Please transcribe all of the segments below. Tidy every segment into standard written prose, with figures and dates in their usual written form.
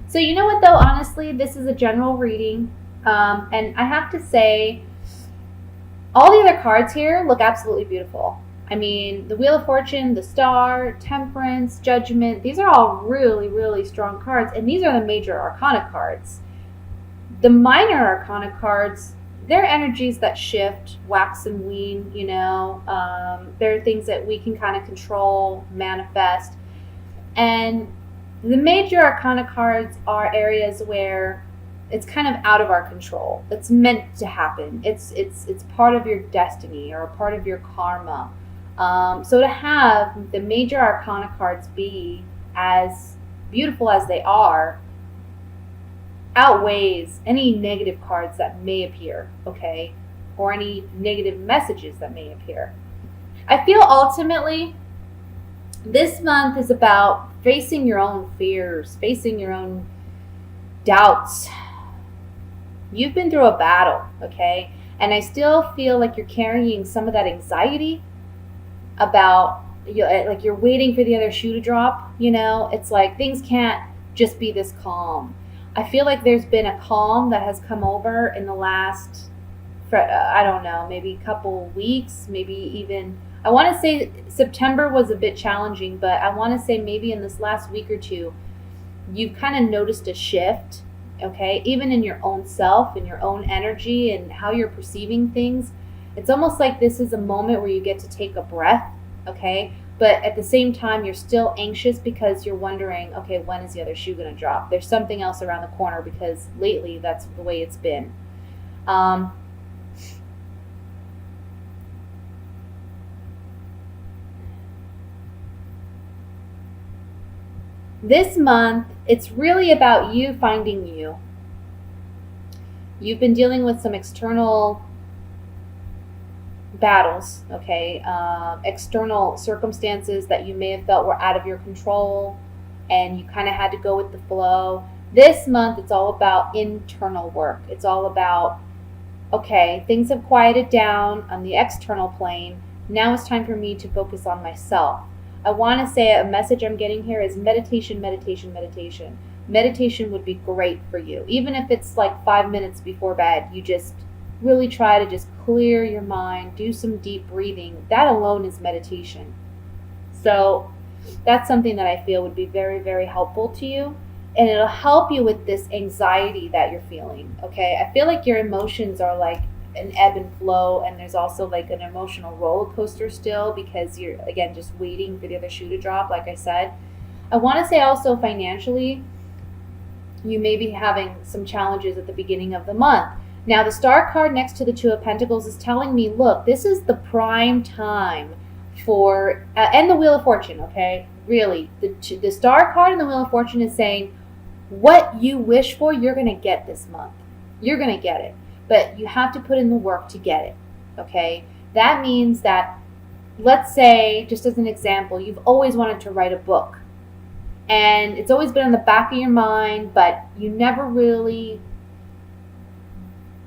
So you know what though, honestly, this is a general reading. And I have to say, all the other cards here look absolutely beautiful. I mean, the Wheel of Fortune, the Star, Temperance, Judgment, these are all really, really strong cards. And these are the major arcana cards. The minor arcana cards, they're energies that shift, wax and wane, you know. They're things that we can kind of control, manifest. And the major arcana cards are areas where it's kind of out of our control. It's meant to happen. It's part of your destiny or a part of your karma. So to have the major arcana cards be as beautiful as they are outweighs any negative cards that may appear, okay, or any negative messages that may appear. I feel ultimately this month is about facing your own fears, facing your own doubts. You've been through a battle, okay? And I still feel like you're carrying some of that anxiety about, like you're waiting for the other shoe to drop, you know? It's like things can't just be this calm. I feel like there's been a calm that has come over in the last, I don't know, maybe a couple weeks, maybe even, I want to say September was a bit challenging, but I want to say maybe in this last week or two, you've kind of noticed a shift, okay? Even in your own self and your own energy and how you're perceiving things. It's almost like this is a moment where you get to take a breath, okay? But at the same time, you're still anxious because you're wondering, okay, when is the other shoe going to drop? There's something else around the corner because lately that's the way it's been. This month, it's really about you finding you. You've been dealing with some external battles, okay? External circumstances that you may have felt were out of your control and you kind of had to go with the flow. This month, it's all about internal work. It's all about, okay, things have quieted down on the external plane. Now it's time for me to focus on myself. I want to say a message I'm getting here is meditation, meditation, meditation. Meditation would be great for you. Even if it's like 5 minutes before bed, you just really try to just clear your mind, do some deep breathing. That alone is meditation. So that's something that I feel would be very, very helpful to you. And it'll help you with this anxiety that you're feeling, okay? I feel like your emotions are like an ebb and flow, and there's also like an emotional roller coaster still because you're, again, just waiting for the other shoe to drop, like I said. I want to say also financially, you may be having some challenges at the beginning of the month. Now, the Star card next to the Two of Pentacles is telling me, look, this is the prime time for, and the Wheel of Fortune, okay? Really, the Star card and the Wheel of Fortune is saying, what you wish for, you're going to get this month. You're going to get it. But you have to put in the work to get it, okay? That means that, let's say, just as an example, you've always wanted to write a book. And it's always been in the back of your mind, but you never really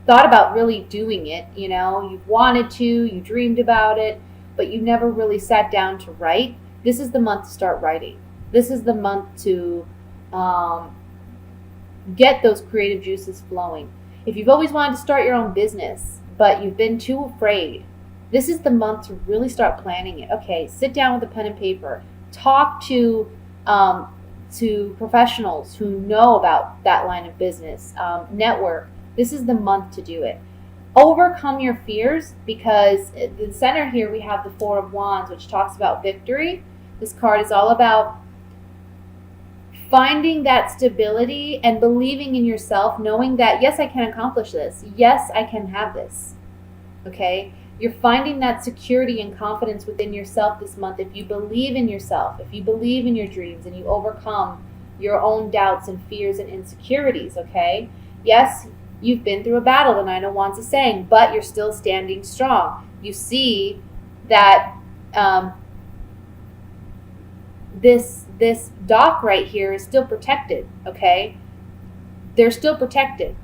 thought about really doing it, you know? You wanted to, you dreamed about it, but you never really sat down to write. This is the month to start writing. This is the month to get those creative juices flowing. If you've always wanted to start your own business, but you've been too afraid, this is the month to really start planning it. Okay, sit down with a pen and paper. Talk to professionals who know about that line of business. Network. This is the month to do it. Overcome your fears, because in the center here we have the Four of Wands, which talks about victory. This card is all about finding that stability and believing in yourself, knowing that, yes, I can accomplish this. Yes, I can have this. Okay? You're finding that security and confidence within yourself this month if you believe in yourself, if you believe in your dreams, and you overcome your own doubts and fears and insecurities, okay? Yes, you've been through a battle, the Nine of Wands is saying, but you're still standing strong. You see that this dock right here is still protected, okay? They're still protected.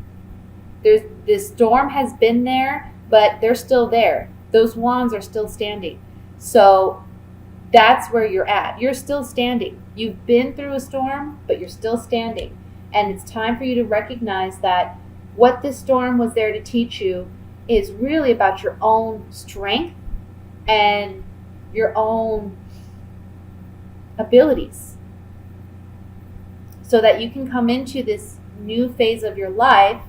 This storm has been there, but they're still there. Those wands are still standing. So that's where you're at. You're still standing. You've been through a storm, but you're still standing. And it's time for you to recognize that what this storm was there to teach you is really about your own strength and your own abilities, so that you can come into this new phase of your life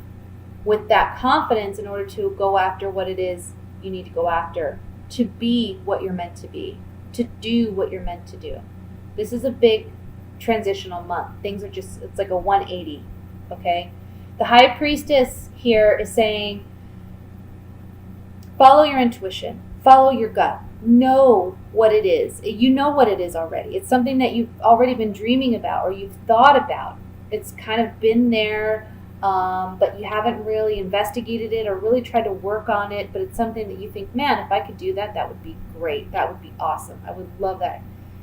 with that confidence in order to go after what it is you need to go after, to be what you're meant to be, to do what you're meant to do. This is a big transitional month. Things are just, it's like a 180, okay? The High Priestess here is saying, follow your intuition, follow your gut, know what it is. You know what it is already. It's something that you've already been dreaming about or you've thought about. It's kind of been there, but you haven't really investigated it or really tried to work on it, but it's something that you think, man, if I could do that, that would be great. That would be awesome. I would love that.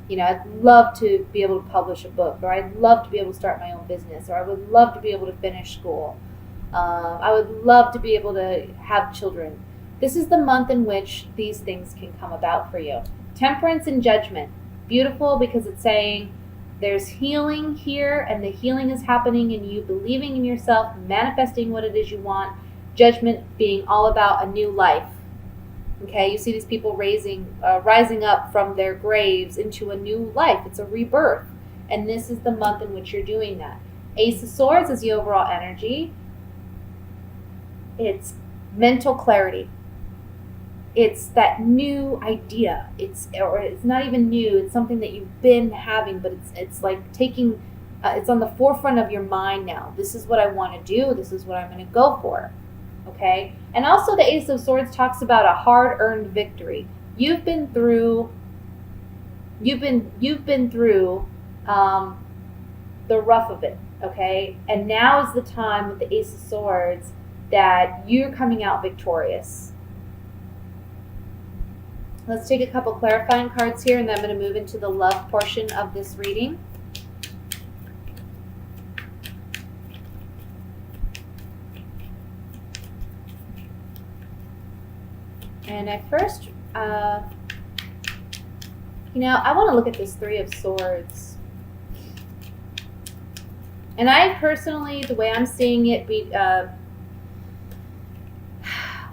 I'd love to be able to publish a book, or I'd love to be able to start my own business, or I would love to be able to finish school. I would love to be able to have children. This is the month in which these things can come about for you. Temperance and Judgment. Beautiful, because it's saying there's healing here, and the healing is happening in you believing in yourself, manifesting what it is you want. Judgment being all about a new life. Okay, you see these people rising up from their graves into a new life. It's a rebirth. And this is the month in which you're doing that. Ace of Swords is the overall energy. It's mental clarity. It's that new idea. It's not even new. It's something that you've been having, but it's like taking, it's on the forefront of your mind now. This is what I want to do. This is what I'm going to go for. Okay? And also the Ace of Swords talks about a hard-earned victory. You've been through the rough of it, okay? And now is the time with the Ace of Swords that you're coming out victorious. Let's take a couple clarifying cards here, and then I'm going to move into the love portion of this reading. And I first, I want to look at this Three of Swords. And I personally, the way I'm seeing it,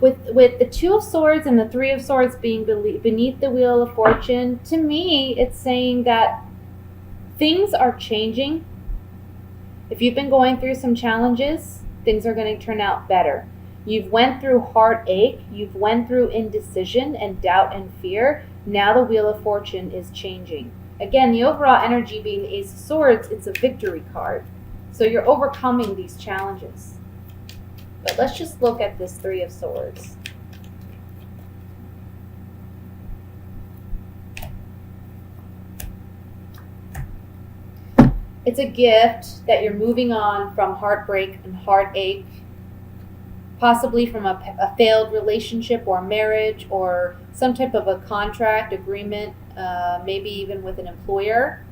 with the Two of Swords and the Three of Swords being beneath the Wheel of Fortune, to me, it's saying that things are changing. If you've been going through some challenges, things are going to turn out better. You've went through heartache, you've went through indecision and doubt and fear. Now the Wheel of Fortune is changing. Again, the overall energy being the Ace of Swords, it's a victory card. So you're overcoming these challenges. But let's just look at this Three of Swords. It's a gift that you're moving on from heartbreak and heartache, possibly from a failed relationship or marriage or some type of a contract agreement, maybe even with an employer.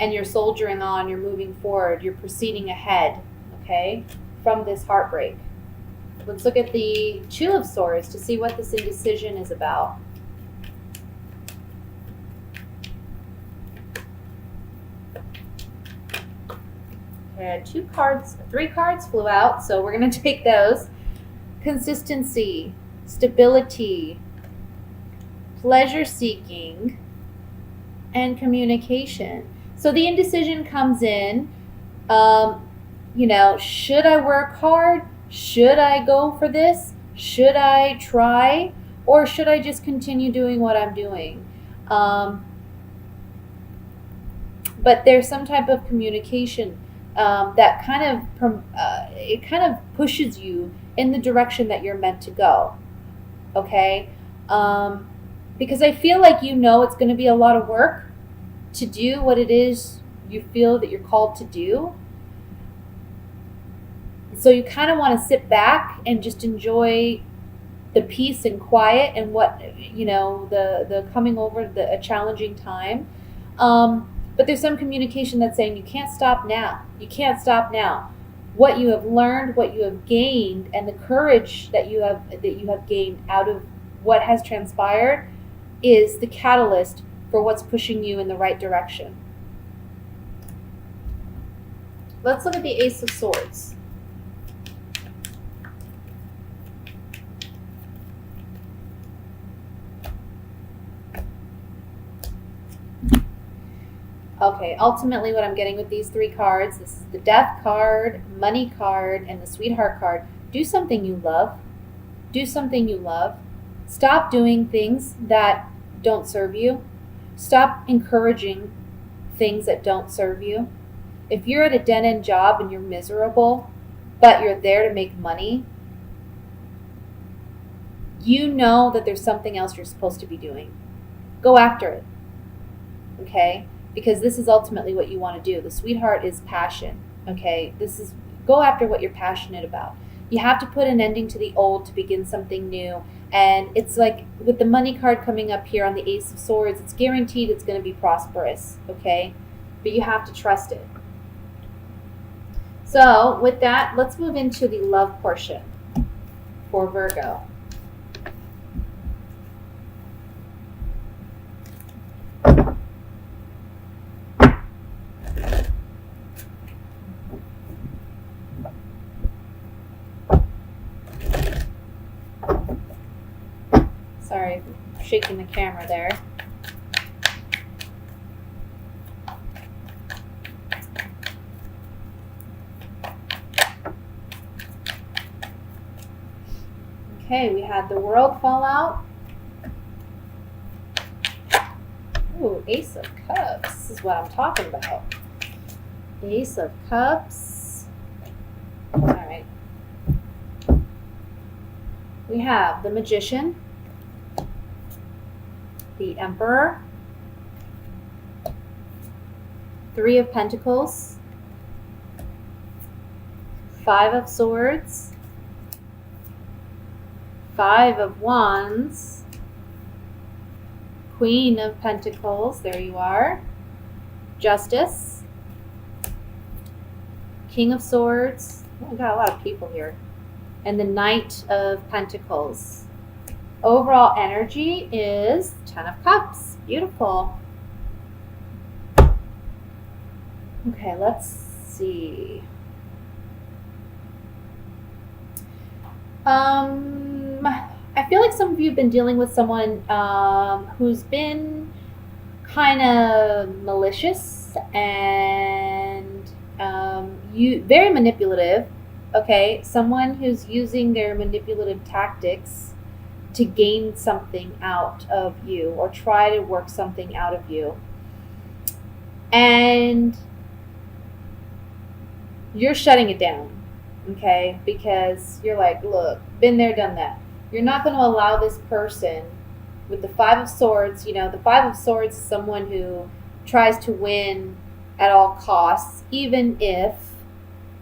And you're soldiering on, you're moving forward, you're proceeding ahead, okay, from this heartbreak. Let's look at the Two of Swords to see what this indecision is about. And three cards flew out, so we're going to take those. Consistency, stability, pleasure seeking, and communication. So the indecision comes in. Should I work hard? Should I go for this? Should I try? Or should I just continue doing what I'm doing? But there's some type of communication that kind of pushes you in the direction that you're meant to go. Okay? Because I feel like it's going to be a lot of work to do what it is you feel that you're called to do. So you kind of want to sit back and just enjoy the peace and quiet and what, the coming over a challenging time. But there's some communication that's saying you can't stop now. You can't stop now. What you have learned, what you have gained, and the courage that you have gained out of what has transpired is the catalyst for what's pushing you in the right direction. Let's look at the Ace of Swords. Okay, ultimately what I'm getting with these three cards, this is the Death card, Money card, and the Sweetheart card. Do something you love. Do something you love. Stop doing things that don't serve you. Stop encouraging things that don't serve you. If you're at a dead-end job and you're miserable, but you're there to make money, you know that there's something else you're supposed to be doing. Go after it. Okay? Because this is ultimately what you want to do. The Sweetheart is passion. Okay? Go after what you're passionate about. You have to put an ending to the old to begin something new. And it's like with the Money card coming up here on the Ace of Swords, it's guaranteed it's going to be prosperous. Okay? But you have to trust it. So with that, let's move into the love portion for Virgo. Sorry, I'm shaking the camera there. Okay, we had the World fall out. Ooh, Ace of Cups. This is what I'm talking about. Ace of Cups. All right. We have the Magician, the Emperor, Three of Pentacles, Five of Swords, Five of Wands, Queen of Pentacles, there you are, Justice, King of Swords, oh, I got a lot of people here, and the Knight of Pentacles. Overall energy is 10 of Cups. Beautiful. Okay, let's see. I feel like some of you have been dealing with someone who's been kind of malicious and very manipulative. Okay, someone who's using their manipulative tactics to gain something out of you or try to work something out of you. And you're shutting it down, okay? Because you're like, look, been there, done that. You're not going to allow this person with the Five of Swords. You know, the Five of Swords is someone who tries to win at all costs, even if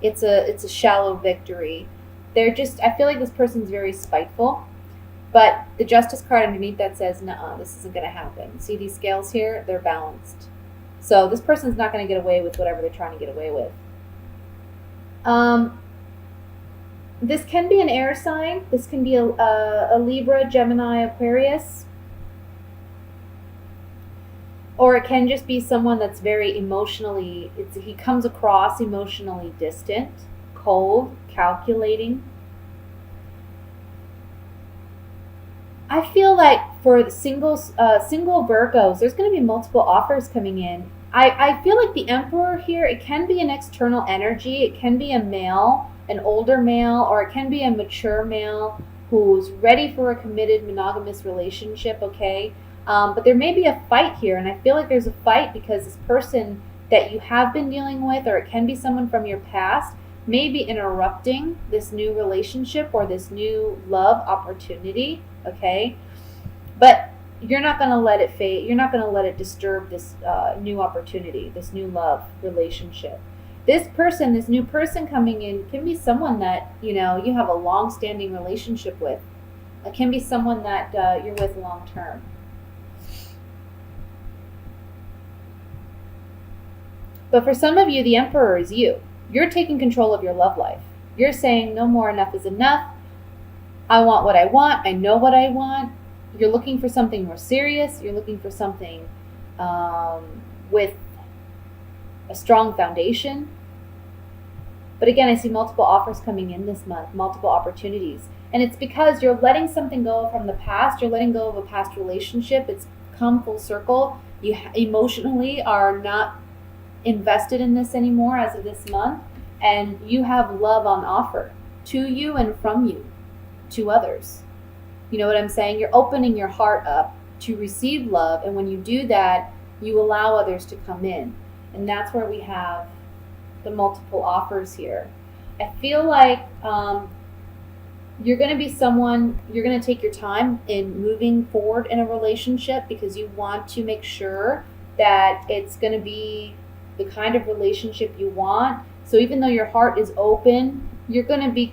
it's a shallow victory. I feel like this person's very spiteful. But the Justice card underneath that says, nuh-uh, this isn't going to happen. See these scales here? They're balanced. So this person's not going to get away with whatever they're trying to get away with. This can be an air sign. This can be a Libra, Gemini, Aquarius. Or it can just be someone that's very emotionally, he comes across emotionally distant, cold, calculating. I feel like for the single Virgos, there's going to be multiple offers coming in. I feel like the Emperor here, it can be an external energy. It can be a male, an older male, or it can be a mature male who's ready for a committed monogamous relationship, okay? But there may be a fight here, and I feel like there's a fight because this person that you have been dealing with, or it can be someone from your past, may be interrupting this new relationship or this new love opportunity, okay? But you're not going to let it fade. You're not going to let it disturb this new opportunity, this new love relationship. This new person coming in can be someone that, you have a long-standing relationship with. It can be someone that you're with long-term. But for some of you, the Emperor is you. You're taking control of your love life. You're saying, no more, enough is enough. I want what I want. I know what I want. You're looking for something more serious. You're looking for something with a strong foundation. But again, I see multiple offers coming in this month, multiple opportunities. And it's because you're letting something go from the past. You're letting go of a past relationship. It's come full circle. You emotionally are not invested in this anymore as of this month. And you have love on offer to you and from you to others. You know what I'm saying? You're opening your heart up to receive love. And when you do that, you allow others to come in. And that's where we have the multiple offers here. I feel like you're going to be someone, you're going to take your time in moving forward in a relationship because you want to make sure that it's going to be the kind of relationship you want. So even though your heart is open, you're going to be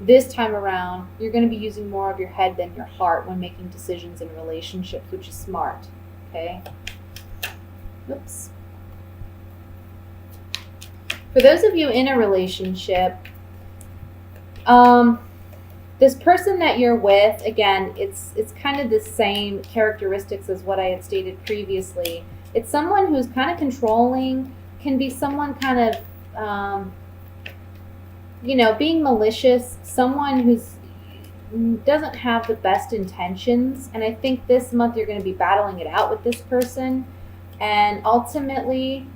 this time around, you're going to be using more of your head than your heart when making decisions in relationships, which is smart. Okay. Oops. For those of you in a relationship, this person that you're with, again, it's kind of the same characteristics as what I had stated previously. It's someone who's kind of controlling, can be someone kind of, being malicious, someone who's doesn't have the best intentions. And I think this month you're going to be battling it out with this person. And ultimately,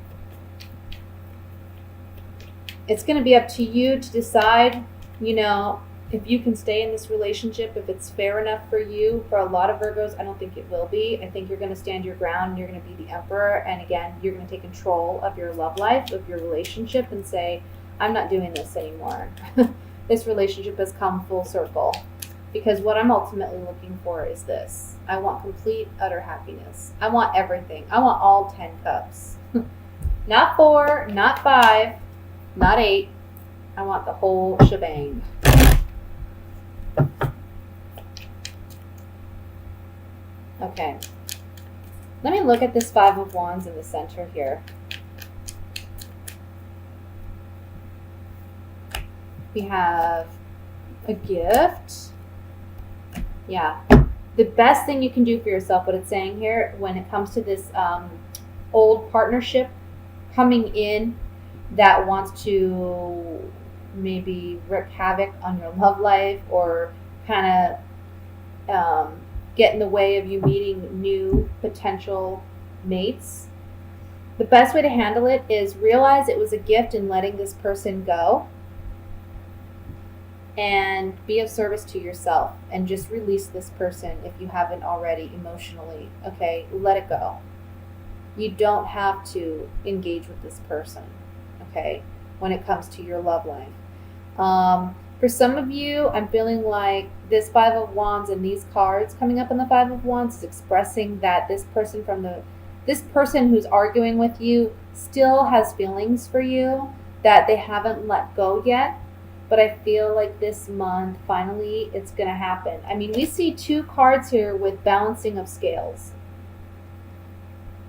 it's going to be up to you to decide, if you can stay in this relationship, if it's fair enough for you. For a lot of Virgos, I don't think it will be. I think you're going to stand your ground and you're going to be the emperor. And again, you're going to take control of your love life, of your relationship, and say, I'm not doing this anymore. This relationship has come full circle. Because what I'm ultimately looking for is this. I want complete, utter happiness. I want everything. I want all 10 cups. Not 4, not 5, not 8. I want the whole shebang. Okay. Let me look at this 5 of Wands in the center here. We have a gift. Yeah. The best thing you can do for yourself, what it's saying here, when it comes to this old partnership coming in that wants to maybe wreak havoc on your love life or kind of get in the way of you meeting new potential mates, the best way to handle it is realize it was a gift in letting this person go. And be of service to yourself and just release this person if you haven't already emotionally. Okay, let it go. You don't have to engage with this person, okay, when it comes to your love life. For some of you, I'm feeling like this 5 of Wands and these cards coming up in the 5 of Wands is expressing that this person who's arguing with you still has feelings for you that they haven't let go yet. But I feel like this month, finally, it's going to happen. I mean, we see 2 cards here with balancing of scales.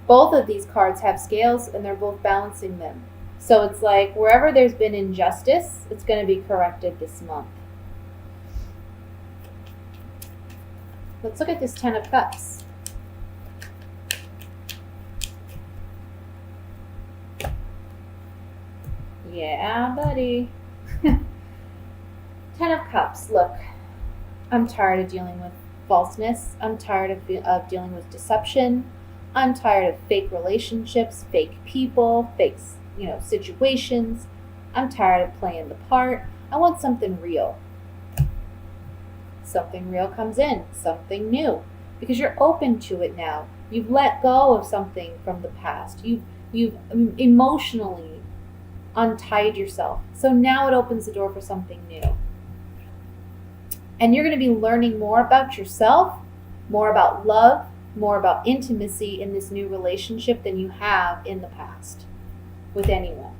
Both of these cards have scales, and they're both balancing them. So it's like wherever there's been injustice, it's going to be corrected this month. Let's look at this 10 of Cups. Yeah, buddy. 10 of Cups. Look, I'm tired of dealing with falseness. I'm tired of dealing with deception. I'm tired of fake relationships, fake people, fake, situations. I'm tired of playing the part. I want something real. Something real comes in, something new, because you're open to it now. You've let go of something from the past. You've emotionally untied yourself. So now it opens the door for something new. And you're going to be learning more about yourself, more about love, more about intimacy in this new relationship than you have in the past with anyone.